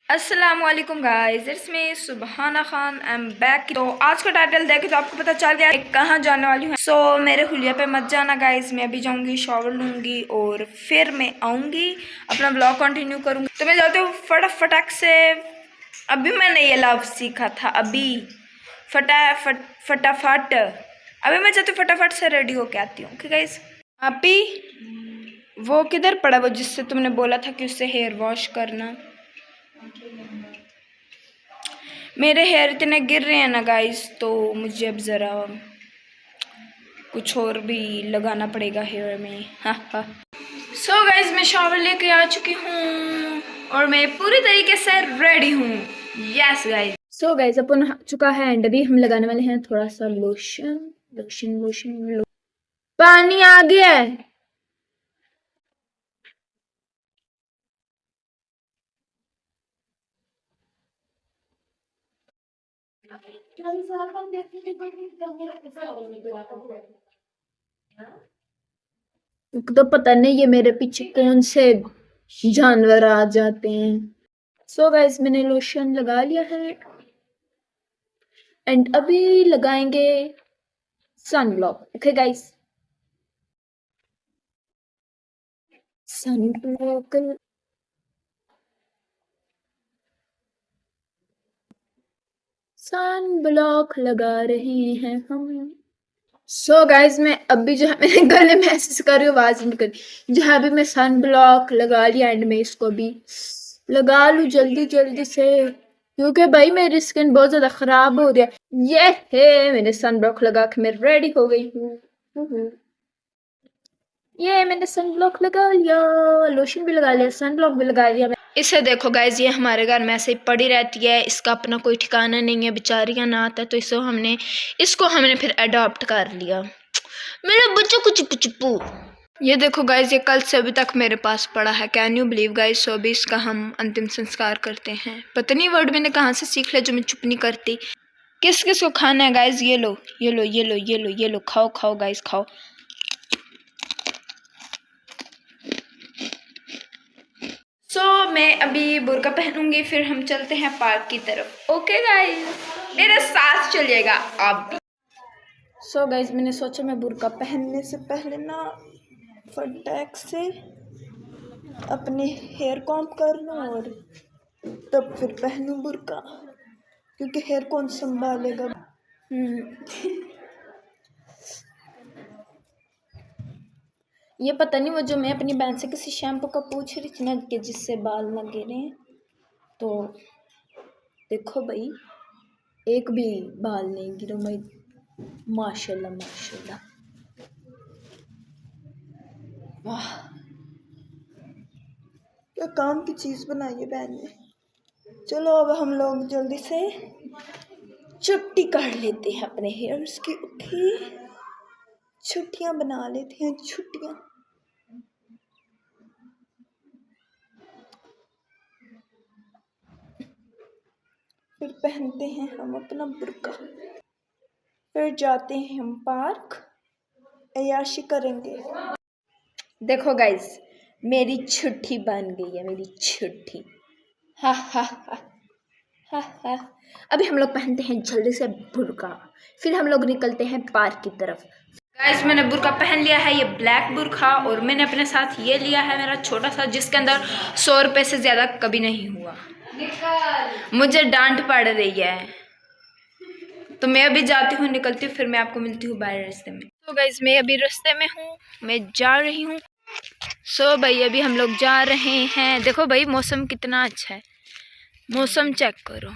अस्सलाम वालेकुम guys, it's me सुबहाना खान, आई एम बैक। तो आज का टाइटल देखे तो आपको पता चल गया कहाँ जाने वाली हूँ। मेरे हुलिया पे मत जाना गाइस। मैं अभी जाऊँगी, शॉवर लूँगी और फिर मैं आऊँगी, अपना ब्लॉग कंटिन्यू करूँगी। तो मैं जाती हूँ फटाक से। अभी मैंने ये लफ्ज़ सीखा था, अभी फटाफट। अभी मैं जाती हूँ, फटाफट से रेडी होके आती हूँ। Okay guys. अभी वो किधर पड़ा, वो जिससे तुमने बोला था कि उससे हेयर वॉश करना। मेरे हेयर इतने गिर रहे हैं ना गाइस, तो मुझे अब ज़रा कुछ और भी लगाना पड़ेगा हेयर में। हाँ हाँ। सो गाइस, मैं शावर लेके आ चुकी हूँ और मैं पूरी तरीके से रेडी हूँ। Yes guys. सो गाइस, अपन चुका है एंड अभी हम लगाने वाले हैं थोड़ा सा लोशन। पानी आ गया है। तो पता नहीं ये मेरे पीछे कौन से जानवर आ जाते हैं। सो गाइस, मैंने लोशन लगा लिया है एंड अभी लगाएंगे sun block. Okay guys, sun block लगा रहे हैं हम। सो गाइस, मैं अभी जो है मेरे गले में ऐसे कर रही हूँ, आवाज निकल। जो है अभी मैं सन ब्लॉक लगा लिया एंड मैं इसको भी लगा लूँ जल्दी जल्दी से, क्योंकि भाई मेरी स्किन बहुत ज्यादा खराब हो रही है। ये है, मैंने सन ब्लॉक लगा के मैं रेडी हो गई हूँ। ये मैंने सन ब्लॉक लगा लिया, लोशन भी लगा लिया, सन ब्लॉक भी लगा लिया। इसे देखो गाइज, ये हमारे घर में ऐसे ही पड़ी रहती है, इसका अपना कोई ठिकाना नहीं है, बेचारियां ना आता है, तो इसको हमने फिर अडॉप्ट कर लिया। मेरा बच्चा कुछ पुचपू। ये देखो गाइज, ये कल से अभी तक मेरे पास पड़ा है। Can you believe guys. So अभी इसका हम अंतिम संस्कार करते हैं। पता नहीं वर्ड मैंने कहाँ से सीख लिया जो मैं चुप नहीं करती। किस किस को खाना है गाइज? ये लो ये लो ये लो ये लो ये लो, खाओ खाओ गाइज खाओ। मैं अभी बुर्का पहनूंगी, फिर हम चलते हैं पार्क की तरफ। ओके गाइज, मेरे साथ चलिएगा आप भी। गाइज, मैंने सोचा मैं बुर्का पहनने से पहले ना फटाक से अपने हेयर कॉम्ब कर लूँ और तब फिर पहनूं बुर्का, क्योंकि हेयर कौन संभालेगा। ये पता नहीं, वो जो मैं अपनी बहन से किसी शैम्पू का पूछ रही थी ना कि जिससे बाल ना गिरे, तो देखो भाई एक भी बाल नहीं गिरा भाई। माशाल्लाह माशाल्लाह, वाह क्या काम की चीज़ बनाई है बहन ने। चलो अब हम लोग जल्दी से छुट्टी कर लेते हैं अपने हेयर्स की। ओके, छुट्टियां बना लेते हैं, छुट्टियां। फिर पहनते हैं हम अपना बुर्का, फिर जाते हैं हम पार्क, अय्याशी करेंगे। देखो गाइस, मेरी छुट्टी बन गई है, मेरी छुट्टी। हा हा हा हा हा। अभी हम लोग पहनते हैं जल्दी से बुर्का, फिर हम लोग निकलते हैं पार्क की तरफ। गाइस, मैंने बुर्का पहन लिया है, ये ब्लैक बुर्का, और मैंने अपने साथ ये लिया है मेरा छोटा सा, जिसके अंदर 100 रुपये से ज़्यादा कभी नहीं हुआ। मुझे डांट पड़ रही है, तो मैं अभी जाती हूँ, निकलती हूँ, फिर मैं आपको मिलती हूँ बाहर रास्ते में। तो गाइस, मैं अभी रास्ते में हूँ, मैं जा रही हूँ। भाई अभी हम लोग जा रहे हैं। देखो भाई मौसम कितना अच्छा है, मौसम चेक करो।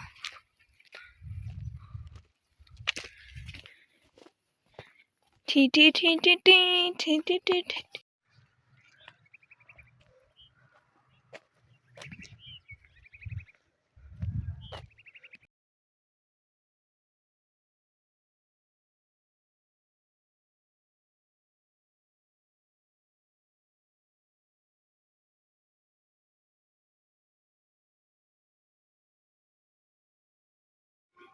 ठी ठी ठी ठी ठी ठी ठी ठी ठी।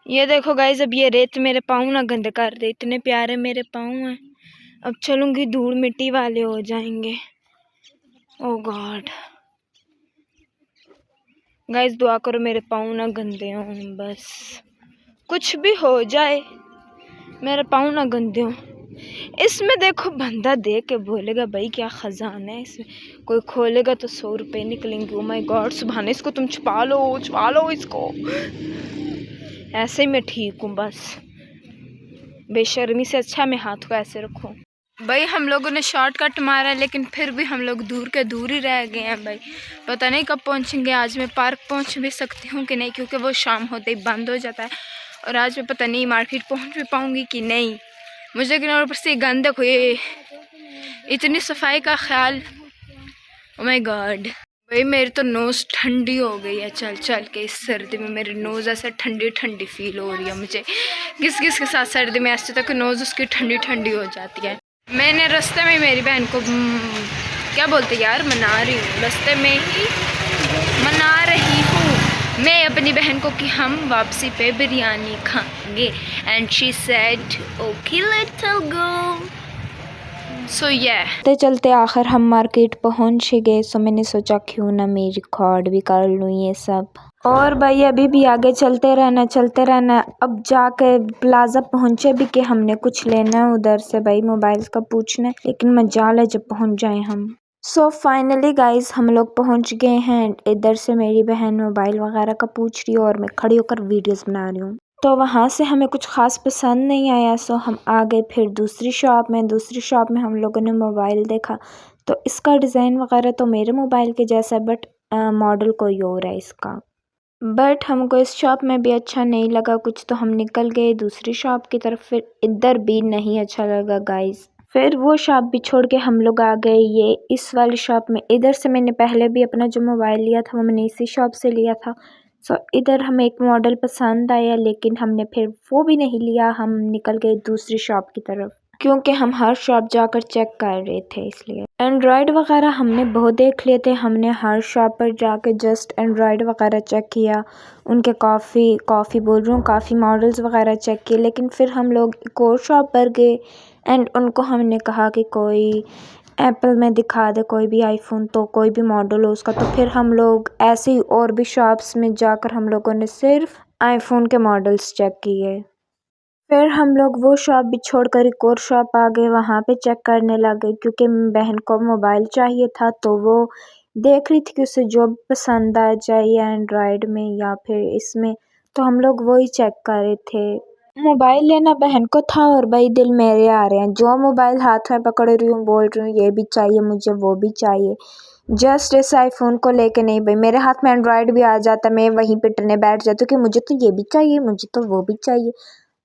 ये देखो गाइस, अब ये रेत मेरे पाँव ना गंदे कर दे, इतने प्यारे मेरे पाँव हैं। अब चलूंगी, धूल मिट्टी वाले हो जाएंगे। ओ गॉड, गाइस दुआ करो मेरे पाँव ना गंदे हों, बस कुछ भी हो जाए मेरे पाँव ना गंदे हों। इसमें देखो बंदा देख के बोलेगा भाई क्या खजाना है इसमें, कोई खोलेगा तो 100 रुपये निकलेंगे। ओ माय गॉड सुभान, इसको तुम छुपा लो इसको। ऐसे ही मैं ठीक हूँ, बस बेशर्मी से अच्छा मैं हाथ को ऐसे रखूँ। भाई हम लोगों ने शॉर्टकट मारा लेकिन फिर भी हम लोग दूर के दूर ही रह गए हैं भाई। पता नहीं कब पहुंचेंगे। आज मैं पार्क पहुंच भी सकती हूँ कि नहीं, क्योंकि वो शाम होते ही बंद हो जाता है। और आज मैं पता नहीं मार्केट पहुंच भी पाऊंगी कि नहीं। मुझे लेकिन और ऊपर से गंद देखो, ये इतनी सफाई का ख्याल। ओ माय गॉड भाई मेरी तो नोज़ ठंडी हो गई है चल चल के। इस सर्दी में मेरी नोज़ ऐसे ठंडी ठंडी फील हो रही है मुझे। किस किस के साथ सर्दी में ऐसे तक नोज़ उसकी ठंडी ठंडी हो जाती है। मैंने रास्ते में मेरी बहन को क्या बोलते यार, मना रही हूँ, रास्ते में ही मना रही हूँ मैं अपनी बहन को कि हम वापसी पे बिरयानी खाएंगे। And she said okay let's go. So चलते चलते आखिर हम मार्केट पहुंच गए। सो मैंने सोचा क्यों ना मैं रिकॉर्ड भी कर लूँ ये सब। और भाई अभी भी आगे चलते रहना। अब जाके प्लाजा पहुंचे भी कि हमने कुछ लेना है उधर से भाई मोबाइल्स का पूछना, लेकिन मजाल है जब पहुंच जाए हम। सो फाइनली गाइस हम लोग पहुंच गए हैं। इधर से मेरी बहन मोबाइल वगैरह का पूछ रही है और मैं खड़ी होकर वीडियोस बना रही हूँ। तो वहाँ से हमें कुछ ख़ास पसंद नहीं आया, सो हम आ गए फिर दूसरी शॉप में हम लोगों ने मोबाइल देखा। तो इसका डिज़ाइन वगैरह तो मेरे मोबाइल के जैसा है, बट मॉडल कोई और है इसका। बट हमको इस शॉप में भी अच्छा नहीं लगा कुछ, तो हम निकल गए दूसरी शॉप की तरफ। फिर इधर भी नहीं अच्छा लगा गाइस। फिर वो शॉप भी छोड़ के हम लोग आ गए ये इस वाली शॉप में। इधर से मैंने पहले भी अपना जो मोबाइल लिया था वो मैंने इसी शॉप से लिया था। सो इधर हमें एक मॉडल पसंद आया, लेकिन हमने फिर वो भी नहीं लिया। हम निकल गए दूसरी शॉप की तरफ, क्योंकि हम हर शॉप जाकर चेक कर रहे थे इसलिए। एंड्रॉयड वगैरह हमने बहुत देख लिए थे। हमने हर शॉप पर जाकर जस्ट एंड्रॉयड वगैरह चेक किया, उनके काफ़ी बोल रही हूँ काफ़ी मॉडल्स वगैरह चेक किए। लेकिन फिर हम लोग एक और शॉप पर गए एंड उनको हमने कहा कि कोई एप्पल में दिखा दे, कोई भी आईफोन, तो कोई भी मॉडल हो उसका। तो फिर हम लोग ऐसे ही और भी शॉप्स में जाकर हम लोगों ने सिर्फ आईफोन के मॉडल्स चेक किए। फिर हम लोग वो शॉप भी छोड़कर एक और शॉप आ गए, वहाँ पे चेक करने लग गए, क्योंकि बहन को मोबाइल चाहिए था। तो वो देख रही थी कि उसे जो पसंद आ जाए एंड्रॉयड में या फिर इसमें, तो हम लोग वही चेक कर रहे थे। मोबाइल लेना बहन को था और भाई दिल मेरे आ रहे हैं। जो मोबाइल हाथ में पकड़ रही हूँ बोल रही हूँ ये भी चाहिए मुझे, वो भी चाहिए। जस्ट इस आईफोन को लेके नहीं भाई, मेरे हाथ में एंड्रॉयड भी आ जाता मैं वहीं पिटने बैठ जाती हूँ कि मुझे तो ये भी चाहिए, मुझे तो वो भी चाहिए।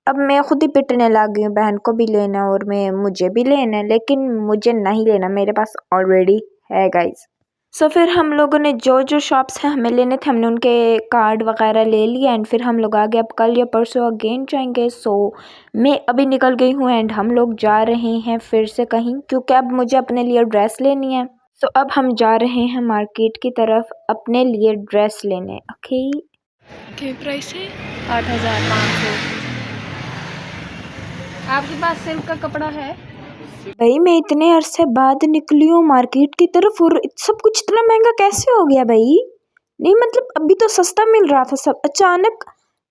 अब मैं खुद ही पिटने लग गई हूँ, बहन को भी लेना और मुझे भी लेना है, लेकिन मुझे नहीं लेना, मेरे पास ऑलरेडी है गाइज। सो फिर हम लोगों ने जो जो शॉप्स हैं हमें लेने थे हमने उनके कार्ड वगैरह ले लिए एंड फिर हम लोग आ गए। अब कल या परसों अगेन जाएंगे। सो मैं अभी निकल गई हूँ एंड हम लोग जा रहे हैं फिर से कहीं, क्योंकि अब मुझे अपने लिए ड्रेस लेनी है। सो अब हम जा रहे हैं मार्केट की तरफ अपने लिए ड्रेस लेने। ओके प्राइस है 8,500। आपके पास सिल्क का कपड़ा है? भाई मैं इतने अरसे बाद निकली हूँ मार्केट की तरफ और सब कुछ इतना महंगा कैसे हो गया भाई? नहीं मतलब अभी तो सस्ता मिल रहा था, सब अचानक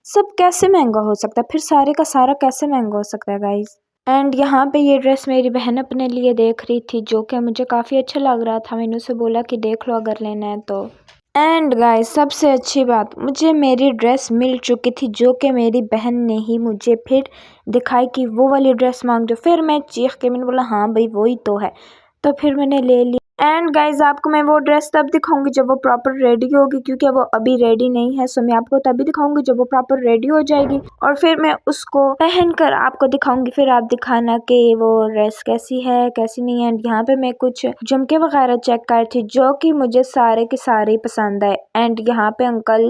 सब कैसे महंगा हो सकता है? फिर सारे का सारा कैसे महंगा हो सकता है गाइस? एंड यहाँ पे ये ड्रेस मेरी बहन अपने लिए देख रही थी, जो कि मुझे काफ़ी अच्छा लग रहा था। मैंने उसे बोला कि देख लो अगर लेना है तो। एंड गाइस सबसे अच्छी बात, मुझे मेरी ड्रेस मिल चुकी थी, जो कि मेरी बहन ने ही मुझे फिर दिखाई कि वो वाली ड्रेस मांग जो। फिर मैं चीख के मैंने बोला हाँ भाई वही तो है, तो फिर मैंने ले ली। एंड गाइज आपको मैं वो ड्रेस तब दिखाऊंगी जब वो प्रॉपर रेडी होगी, क्योंकि वो अभी रेडी नहीं है। सो मैं आपको तभी दिखाऊंगी जब वो प्रॉपर रेडी हो जाएगी और फिर मैं उसको पहनकर आपको दिखाऊंगी। फिर आप दिखाना कि वो ड्रेस कैसी है कैसी नहीं है। एंड यहाँ पे मैं कुछ झुमके वगैरह चेक कर थी, जो कि मुझे सारे के सारे पसंद आए। एंड यहाँ पे अंकल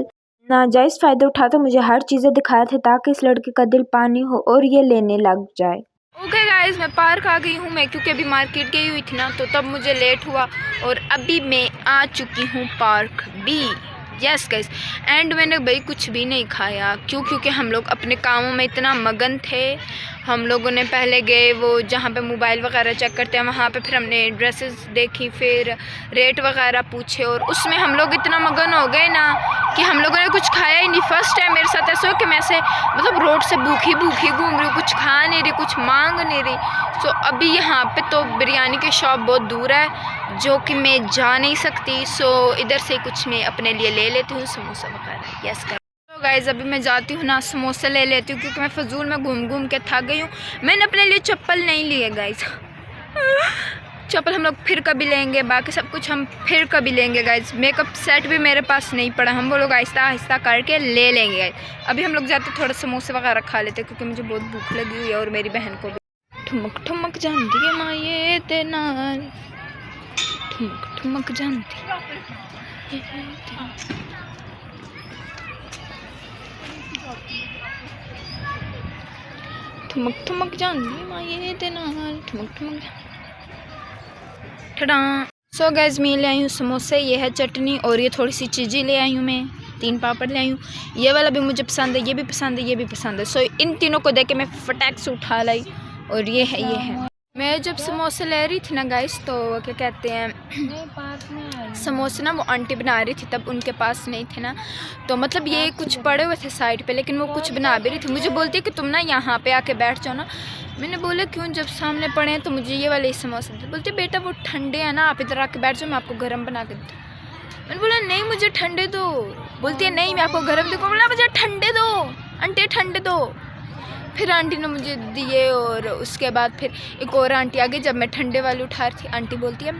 नाजायज़ फ़ायदा उठाते मुझे हर चीज़ें दिखाए थे ताकि इस लड़के का दिल पानी हो और ये लेने लग जाए। ओके गाइस मैं पार्क आ गई हूँ मैं, क्योंकि अभी मार्केट गई हुई थी ना, तो तब मुझे लेट हुआ और अभी मैं आ चुकी हूँ park B. Yes guys. And मैंने भाई कुछ भी नहीं खाया, क्यों? क्योंकि हम लोग अपने कामों में इतना मगन थे। हम लोगों ने पहले गए वो जहाँ पे मोबाइल वगैरह चेक करते हैं वहाँ पे, फिर हमने ड्रेसेस देखी, फिर रेट वगैरह पूछे, और उसमें हम लोग इतना मगन हो गए ना कि हम लोगों ने कुछ खाया ही नहीं। फर्स्ट टाइम मेरे साथ ऐसा हो कि मैं से मतलब रोड से भूखी भूखी घूम रही हूँ, कुछ खा नहीं रही, कुछ मांग नहीं रही। सो अभी यहाँ पे तो बिरयानी की शॉप बहुत दूर है जो कि मैं जा नहीं सकती। सो इधर से कुछ मैं अपने लिए ले लेती हूँ, समोसा वगैरह। यस तो गाइज़ अभी मैं जाती हूँ ना, समोसे ले लेती हूँ क्योंकि मैं फजूल में घूम घूम के थक गई हूँ। मैंने अपने लिए चप्पल नहीं ली है गाइज़। चप्पल हम लोग फिर कभी लेंगे, बाकी सब कुछ हम फिर कभी लेंगे गाइज़। मेकअप सेट भी मेरे पास नहीं पड़ा, हम वो लोग आहिस्ता आहिस्ता करके ले लेंगे गाइज़। अभी हम लोग जाते थोड़े समोसे वगैरह खा लेते क्योंकि मुझे बहुत भूख लगी हुई है और मेरी बहन को भी। ठुमक ठुमक जानती है माये ते नाल, ठुमक ठुमक जानती ठुमक ठुमक जानती माये ते नाल, ठुमक ठुमक। ठड़ा। सो गैस मैं ले आई हूँ समोसे, ये है चटनी और ये थोड़ी सी चीज़ें ले आई हूँ, मैं 3 पापड़ ले आई हूँ। ये वाला भी मुझे पसंद है, ये भी पसंद है, ये भी पसंद है। सो इन तीनों को देख के मैं फटाक से उठा लाई। और ये है मैं जब समोसे ले रही थी ना गाइस, तो क्या कहते हैं, समोसे ना वो आंटी बना रही थी, तब उनके पास नहीं थे ना, तो मतलब ये कुछ पड़े हुए थे साइड पे, लेकिन वो कुछ बना भी रही थी। मुझे बोलती है कि तुम ना यहाँ पे आके बैठ जाओ ना। मैंने बोला क्यों, जब सामने पड़े हैं तो मुझे ये वाले ही समोसे थे। बोलती बेटा वो ठंडे हैं ना, आप इधर आके बैठ जाओ, मैं आपको गर्म बना के दूँ। मैंने बोला नहीं मुझे ठंडे दो। बोलती है नहीं मैं आपको गर्म दूँगा। बोला मुझे ठंडे दो आंटी, ठंडे दो। फिर आंटी ने मुझे दिए और उसके बाद फिर एक और आंटी आ गई जब मैं ठंडे वाली उठा रही थी। आंटी बोलती है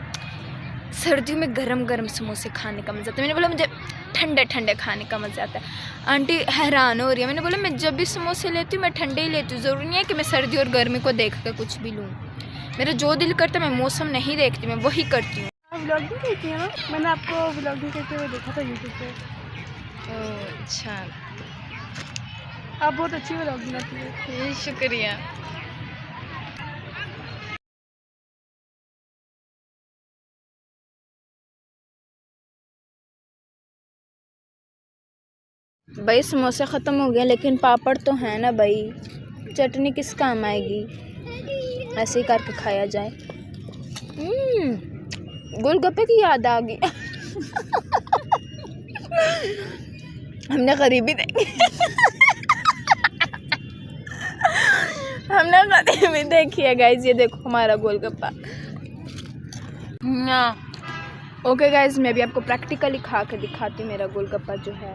सर्दियों में गरम गरम समोसे खाने का मज़ा आता है। मैंने बोला मुझे ठंडे ठंडे खाने का मज़ा आता है। आंटी हैरान हो रही है। मैंने बोला मैं जब भी समोसे लेती हूँ मैं ठंडे ही लेती हूँ, ज़रूरी नहीं है कि मैं सर्दी और गर्मी को देख कर कुछ भी लूँ। मेरा जो दिल करता है मैं मौसम नहीं देखती, मैं वही करती हूँ। व्लॉगिंग करती है ना, मैंने आपको व्लॉगिंग करते हुए देखा था यूट्यूब पे। अच्छा, आप बहुत अच्छी व्लॉगिंग करती है। शुक्रिया। भाई समोसे ख़त्म हो गए लेकिन पापड़ तो है ना भाई, चटनी किस काम आएगी, ऐसे ही करके खाया जाए। गोलगप्पे की याद आ गई। हमने गरीबी देखी। हमने गरीबी देखी है गाइज, ये देखो हमारा गोलगप्पा। ओके गाइज मैं भी आपको प्रैक्टिकली खा के दिखाती हूँ मेरा गोलगप्पा जो है।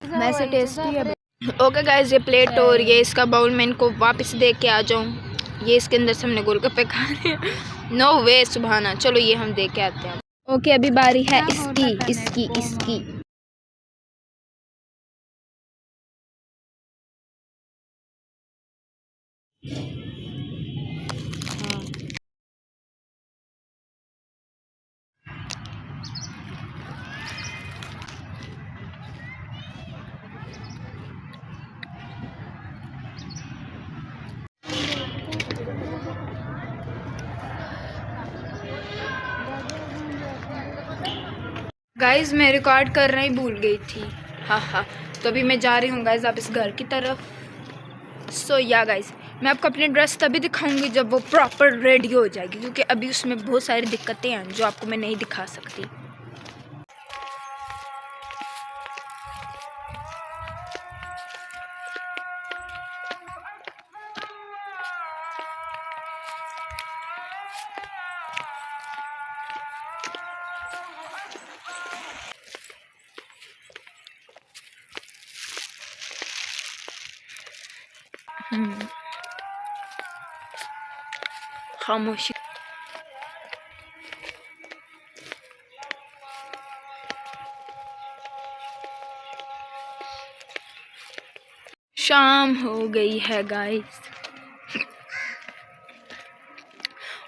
वैसे टेस्टी है। ओके गाइज ये प्लेट और ये इसका बाउल मैं इनको वापस दे के आ जाऊँ। ये इसके अंदर से हमने गोलगप्पे खा रहे हैं। नो वे सुभाना। चलो ये हम दे के आते हैं। ओके अभी बारी है इसकी। गाइज मैं रिकॉर्ड करना ही भूल गई थी। हाँ, तो अभी मैं जा रही हूँ गाइज आप इस घर की तरफ। सो या गाइज मैं आपको अपनी ड्रेस तभी दिखाऊंगी जब वो प्रॉपर रेडी हो जाएगी, क्योंकि अभी उसमें बहुत सारी दिक्कतें हैं जो आपको मैं नहीं दिखा सकती। खामोशी। शाम हो गई है गाइस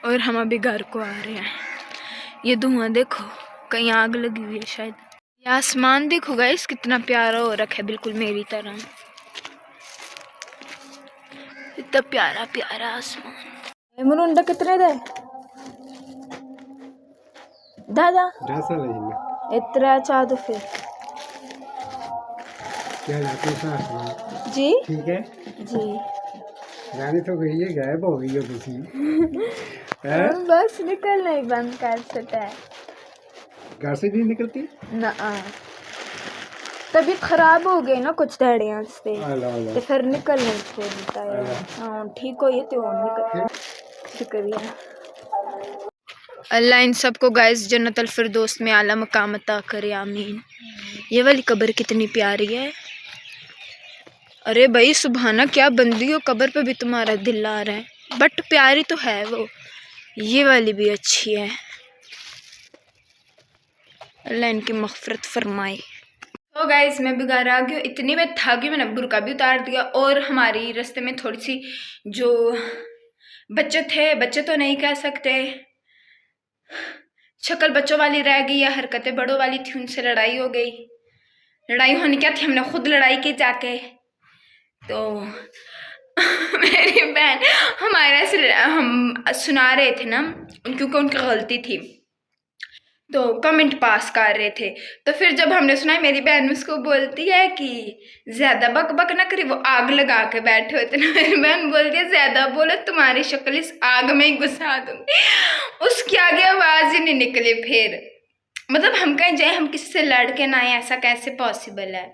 और हम अभी घर को आ रहे हैं। ये धुआं देखो, कहीं आग लगी हुई है शायद। ये आसमान देखो गाइस कितना प्यारा हो रखा है, बिल्कुल मेरी तरह। कितना प्यारा प्यारा आसमान। मुरुंडा कितने दे दादा इतना चाह तो फिर क्या जाती है जी ठीक है जी जाने तो गई है, गायब हो गई है किसी बस निकलना ही बंद कर सकता है घर से नहीं निकलती ना। तबीयत खराब हो गई ना कुछ दिहाड़ियां से तो फिर निकलने देता है। हाँ ठीक हो ये तो निकल शुक्रिया। अल्लाह इन सबको गाइस जन्नतुल फिरदौस में आला मकाम अता करे आमीन। ये वाली कब्र कितनी प्यारी है। अरे भाई सुभाना क्या बंदी हो, कब्र पे भी तुम्हारा दिल आ रहा है बट प्यारी तो है वो। ये वाली भी अच्छी है, अल्लाह इनकी मग़फ़िरत फरमाए। तो गाइस मैं भी घर आ गई, इतनी में थक गई, मैंने बुर्का भी उतार दिया और हमारी रास्ते में थोड़ी सी जो बच्चे थे, बच्चे तो नहीं कह सकते, शक्ल बच्चों वाली रह गई या हरकतें बड़ों वाली थी, उनसे लड़ाई हो गई। लड़ाई होनी क्या थी, हमने खुद लड़ाई की जाके। तो मेरी बहन हमारे ऐसे हम सुना रहे थे ना क्योंकि उनकी गलती थी तो कमेंट पास कर रहे थे। तो फिर जब हमने सुना मेरी बहन उसको बोलती है कि ज़्यादा बक बक ना करी, वो आग लगा के बैठे होते ना। मेरी बहन बोलती है ज़्यादा बोलो तुम्हारी शक्ल इस आग में ही घुसा दूंगी। उसकी आगे आवाज़ ही नहीं निकली। फिर मतलब हम कहीं जाए, हम किसी से लड़ के ना आए, ऐसा कैसे पॉसिबल है।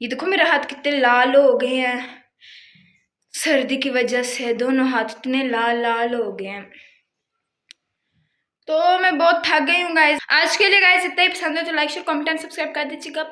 ये देखो मेरे हाथ कितने लाल हो गए हैं सर्दी की वजह से, दोनों हाथ इतने लाल लाल हो गए हैं। तो मैं बहुत थक गई हूँ गाइस। आज के लिए गाइस इतना ही। पसंद है तो like share comment and subscribe कर दीजिएगा।